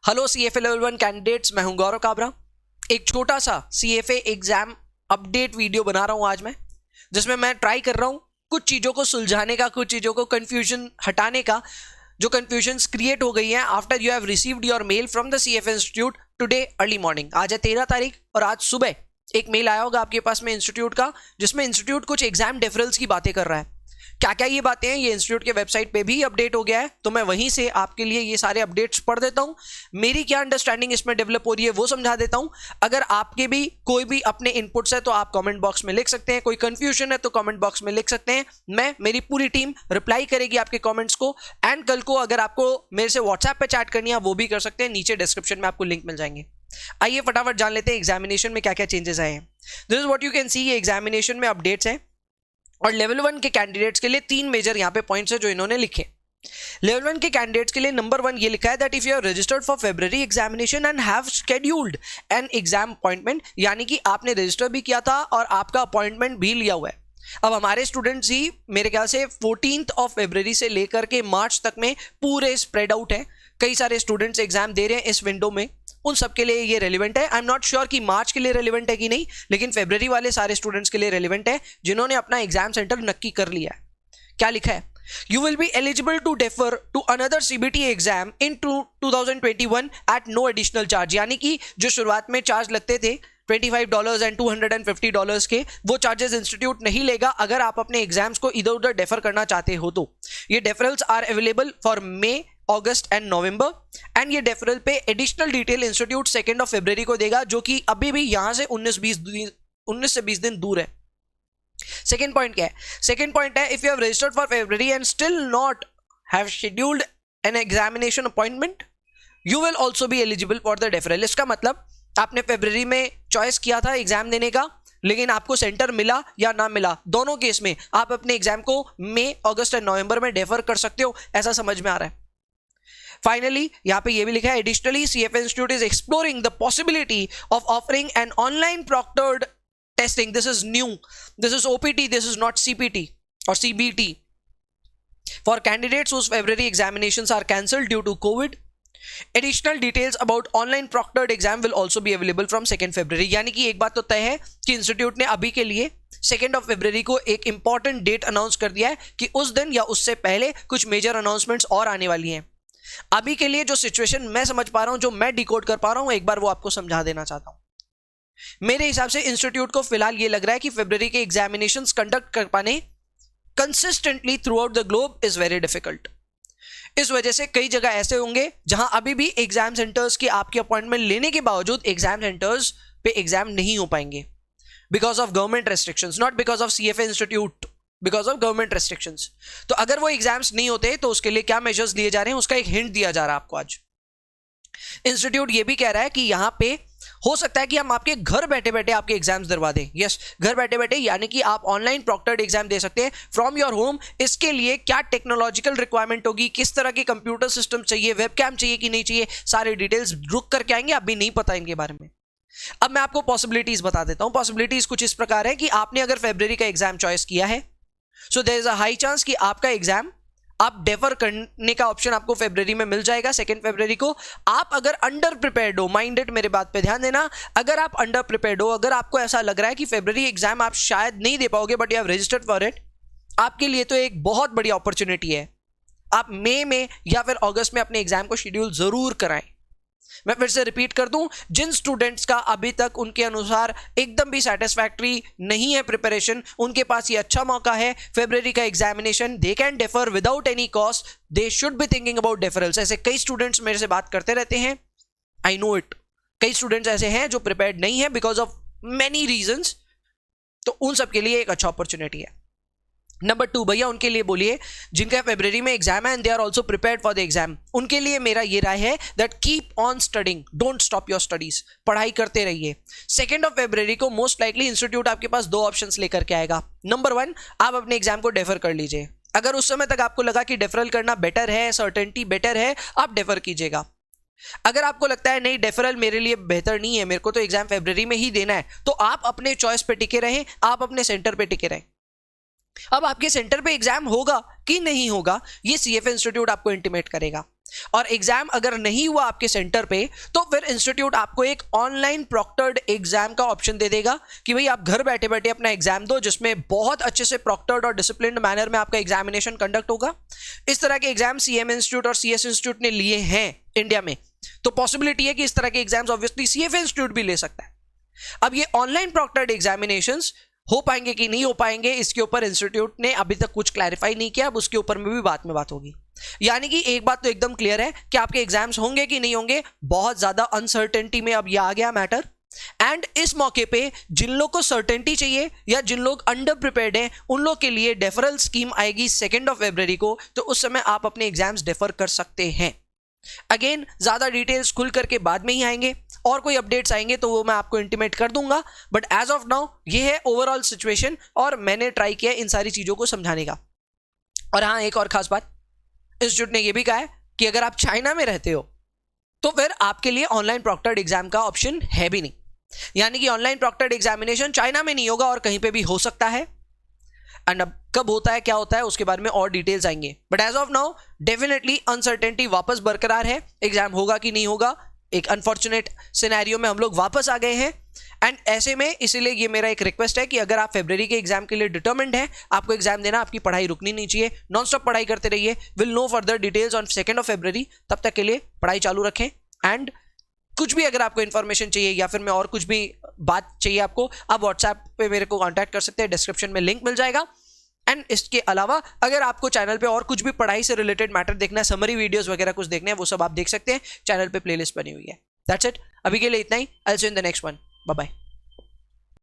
Hello CFA level 1 candidates, मैं हूं गौरव काबरा। एक छोटा सा CFA एग्जाम अपडेट वीडियो बना रहा हूं आज मैं, जिसमें मैं ट्राई कर रहा हूं कुछ चीज़ों को सुलझाने का, कुछ चीज़ों को कंफ्यूजन हटाने का, जो कंफ्यूजन्स क्रिएट हो गई हैं after you have received your mail from the CFA institute today early morning. आज है 13 तारीख और आज सुबह एक मेल आया होगा आपके पास में इंस्टीट्यूट का, जिसमें इंस्टीट्यूट कुछ एग्जाम डिफरेंस की बातें कर रहा है। क्या क्या ये बातें हैं, ये इंस्टीट्यूट के वेबसाइट पे भी अपडेट हो गया है, तो मैं वहीं से आपके लिए ये सारे अपडेट्स पढ़ देता हूं। मेरी क्या अंडरस्टैंडिंग इसमें डेवलप हो रही है वो समझा देता हूं। अगर आपके भी कोई भी अपने इनपुट्स है तो आप कमेंट बॉक्स में लिख सकते हैं, कोई कंफ्यूजन है तो कमेंट बॉक्स में लिख सकते हैं। मेरी पूरी टीम रिप्लाई करेगी आपके कमेंट्स को। एंड कल को अगर आपको मेरे से व्हाट्सएप पे चैट करनी है वो भी कर सकते हैं, नीचे डिस्क्रिप्शन में आपको लिंक मिल जाएंगे। आइए फटाफट जान लेते हैं एग्जामिनेशन में क्या क्या चेंजेस आए हैं। This is what you can see, ये एग्जामिनेशन में अपडेट्स हैं और लेवल 1 के कैंडिडेट्स के लिए 3 मेजर यहाँ पे पॉइंट्स है जो इन्होंने लिखे। लेवल 1 के कैंडिडेट्स के लिए नंबर 1 ये लिखा है that if you are registered for February examination and have scheduled an exam appointment, यानी कि आपने रजिस्टर भी किया था और आपका अपॉइंटमेंट भी लिया हुआ है। अब हमारे स्टूडेंट्स ही मेरे ख्याल से 14 February से लेकर के मार्च तक में पूरे स्प्रेड आउट है। कई सारे स्टूडेंट्स एग्जाम दे रहे हैं इस विंडो में, उन सब के लिए ये रेलिवेंट है। आई एम नॉट श्योर कि मार्च के लिए रेलिवेंट है कि नहीं, लेकिन फरवरी वाले सारे स्टूडेंट्स के लिए रेलिवेंट है जिन्होंने अपना एग्जाम सेंटर नक्की कर लिया है। क्या लिखा है, you will be eligible to defer to another CBT exam in 2021 at no additional charge, यानी कि जो शुरुआत में चार्ज लगते थे $25 एंड $250 के, वो चार्जेस इंस्टीट्यूट नहीं लेगा अगर आप अपने एग्जाम्स को इधर उधर डेफर करना चाहते हो तो। ये deferrals are available for May, August and November. And ये डेफरल पे एडिशनल डिटेल इंस्टीट्यूट 2 February को देगा, जो कि अभी भी यहां से 19 से 20 दिन दूर है। सेकेंड पॉइंट क्या है, सेकेंड पॉइंट है if you have registered for February and still not have scheduled an examination appointment, you will also be eligible for the deferral. इसका मतलब आपने February में चॉइस किया था एग्जाम देने का, लेकिन आपको सेंटर मिला या ना मिला, दोनों केस में आप अपने एग्जाम को May, अगस्त एंड नवंबर में डेफर कर सकते हो, ऐसा समझ में आ रहा है। फाइनली यहां पे ये भी लिखा है, additionally CFA institute is exploring the possibility of offering an online proctored testing. This is new, this is OPT, this is not CPT और CBT for candidates whose February examinations are cancelled due to COVID. Additional details about online proctored exam will also be available from 2 February। यानी कि एक बात तो तय है कि institute ने अभी के लिए 2 February को एक इंपॉर्टेंट डेट अनाउंस कर दिया है कि उस दिन या उससे पहले कुछ मेजर अनाउंसमेंट्स और आने वाली हैं। अभी के लिए जो सिचुएशन मैं समझ पा रहा हूं, जो मैं डिकोड कर पा रहा हूं, एक बार वो आपको समझा देना चाहता हूं। मेरे हिसाब से इंस्टीट्यूट को फिलहाल ये लग रहा है कि February के एग्जामिनेशंस कंडक्ट कर पाने consistently through out the globe is very difficult. इस वजह से कई जगह ऐसे होंगे जहां अभी भी एग्जाम सेंटर्स की आपकी अपॉइंटमेंट लेने के बावजूद एग्जाम सेंटर्स पे एग्जाम नहीं हो पाएंगे because of government restrictions, not because of CFA institute, because of government restrictions. तो अगर वो एग्जाम्स नहीं होते तो उसके लिए क्या मेजर्स लिए जा रहे हैं, उसका एक हिंट दिया जा रहा है आपको आज। इंस्टीट्यूट ये भी कह रहा है कि यहां पे हो सकता है कि हम आपके घर बैठे बैठे आपके एग्जाम्स दिलवा दें। यस, घर बैठे बैठे, यानी कि आप ऑनलाइन प्रॉक्टर्ड एग्जाम दे सकते हैं फ्रॉम योर होम। इसके लिए क्या टेक्नोलॉजिकल रिक्वायरमेंट होगी, किस तरह के कंप्यूटर सिस्टम चाहिए, वेबकैम चाहिए कि नहीं चाहिए, सारे डिटेल्स रुक करके आएंगे, अभी नहीं पता इनके बारे में। अब मैं आपको पॉसिबिलिटीज बता देता हूं। पॉसिबिलिटीज कुछ इस प्रकार है कि आपने अगर February का एग्जाम चॉइस किया है, so there is a high chance कि आपका एग्जाम आप डेफर करने का ऑप्शन आपको February में मिल जाएगा 2 February को। आप अगर अंडर प्रिपेयर्ड हो, माइंडेड, मेरे बात पे ध्यान देना, अगर आप अंडर प्रिपेयर्ड हो, अगर आपको ऐसा लग रहा है कि February एग्जाम आप शायद नहीं दे पाओगे but you have registered for it, आपके लिए तो एक बहुत बड़ी अपॉर्चुनिटी है। आप May में या फिर अगस्त में अपने एग्जाम को शेड्यूल जरूर कराएं। मैं फिर से रिपीट कर दूं, जिन स्टूडेंट्स का अभी तक उनके अनुसार एकदम भी सेटिस्फैक्टरी नहीं है प्रिपरेशन, उनके पास ये अच्छा मौका है February का examination, they can defer without any cost, they should be thinking about deferrals. ऐसे कई स्टूडेंट्स मेरे से बात करते रहते हैं, आई नो इट। कई स्टूडेंट्स ऐसे हैं जो प्रिपेयर्ड नहीं है बिकॉज ऑफ मेनी रीजंस, तो उन सब के लिए एक अच्छा अपॉर्चुनिटी है। नंबर 2, भैया उनके लिए बोलिए जिनका February में एग्जाम है and they are also prepared for the exam, उनके लिए मेरा ये राय है that keep on studying, don't stop your studies, पढ़ाई करते रहिए। 2 February को मोस्ट लाइकली इंस्टीट्यूट आपके पास 2 ऑप्शंस लेकर के आएगा। नंबर 1, आप अपने एग्जाम को डेफर कर लीजिए। अगर उस समय तक आपको लगा कि डेफरल करना बेटर है, सर्टेनिटी बेटर है, आप डेफर कीजिएगा। अगर आपको लगता है नहीं डेफरल मेरे लिए बेहतर नहीं है, मेरे को तो एग्जाम February में ही देना है, तो आप अपने चॉइस पे टिके रहें, आप अपने सेंटर पे टिके रहें। अब आपके सेंटर पे एग्जाम होगा कि नहीं होगा ये CFA इंस्टीट्यूट आपको इंटीमेट करेगा। और एग्जाम अगर नहीं हुआ आपके सेंटर पे तो फिर इंस्टीट्यूट आपको एक ऑनलाइन प्रॉक्टर्ड एग्जाम का ऑप्शन दे देगा कि भाई आप घर बैठे बैठे अपना एग्जाम दो, जिसमें बहुत अच्छे से प्रॉक्टर्ड और डिसिप्लिन्ड मैनर में आपका एग्जामिनेशन कंडक्ट होगा। इस तरह के एग्जाम सीएम इंस्टीट्यूट और सीएस इंस्टीट्यूट ने लिए हैं इंडिया में, तो पॉसिबिलिटी है कि इस तरह के एग्जाम्स ऑब्वियसली सीएफए इंस्टीट्यूट भी ले सकता है। अब ये ऑनलाइन प्रॉक्टर्ड एग्जामिनेशंस हो पाएंगे कि नहीं हो पाएंगे, इसके ऊपर इंस्टीट्यूट ने अभी तक कुछ क्लैरिफाई नहीं किया। अब उसके ऊपर में भी बाद में बात होगी। यानी कि एक बात तो एकदम क्लियर है कि आपके एग्जाम्स होंगे कि नहीं होंगे, बहुत ज्यादा अनसर्टेनिटी में अब ये आ गया मैटर। एंड इस मौके पे जिन लोग को सर्टेनिटी चाहिए या जिन लोग अंडर प्रिपेयर्ड हैं, उन लोग के लिए डेफरल स्कीम आएगी 2 फरवरी को, तो उस समय आप अपने एग्जाम्स डेफर कर सकते हैं। अगेन ज्यादा डिटेल्स खुल करके बाद में ही आएंगे, और कोई अपडेट्स आएंगे तो वो मैं आपको इंटीमेट कर दूंगा। बट एज ऑफ नाउ ये है ओवरऑल सिचुएशन, और मैंने ट्राई किया इन सारी चीजों को समझाने का। और हाँ, एक और खास बात, इंस्टीट्यूट ने ये भी कहा है कि अगर आप चाइना में रहते हो तो फिर आपके लिए ऑनलाइन प्रॉक्टर्ड एग्जाम का ऑप्शन है भी नहीं। यानी कि ऑनलाइन प्रॉक्टर्ड एग्जामिनेशन चाइना में नहीं होगा और कहीं पे भी हो सकता है। एंड अब कब होता है, क्या होता है, उसके बारे में और डिटेल्स आएंगे। But as of now definitely uncertainty वापस बरकरार है। एग्जाम होगा कि नहीं होगा, एक अनफॉर्चुनेट सिनेरियो में हम लोग वापस आ गए हैं। एंड ऐसे में इसीलिए ये मेरा एक रिक्वेस्ट है कि अगर आप फरवरी के एग्जाम के लिए डिटर्मिन्ड है, आपको एग्जाम देना, आपकी पढ़ाई रुकनी नहीं चाहिए, नॉन स्टॉप पढ़ाई करते रहिए। Will no further details on 2 February. तब तक के लिए पढ़ाई चालू रखें। एंड कुछ भी अगर आपको इन्फॉर्मेशन चाहिए या फिर मैं और कुछ भी बात चाहिए आपको, आप व्हाट्सएप पे मेरे को कॉन्टैक्ट कर सकते हैं, डिस्क्रिप्शन में लिंक मिल जाएगा। एंड इसके अलावा अगर आपको चैनल पे और कुछ भी पढ़ाई से रिलेटेड मैटर देखना है, समरी वीडियोस वगैरह कुछ देखना है, वो सब आप देख सकते हैं। चैनल पे प्लेलिस्ट बनी हुई है। दैट्स इट, अभी के लिए इतना ही। I will see you in the next one. Bye bye.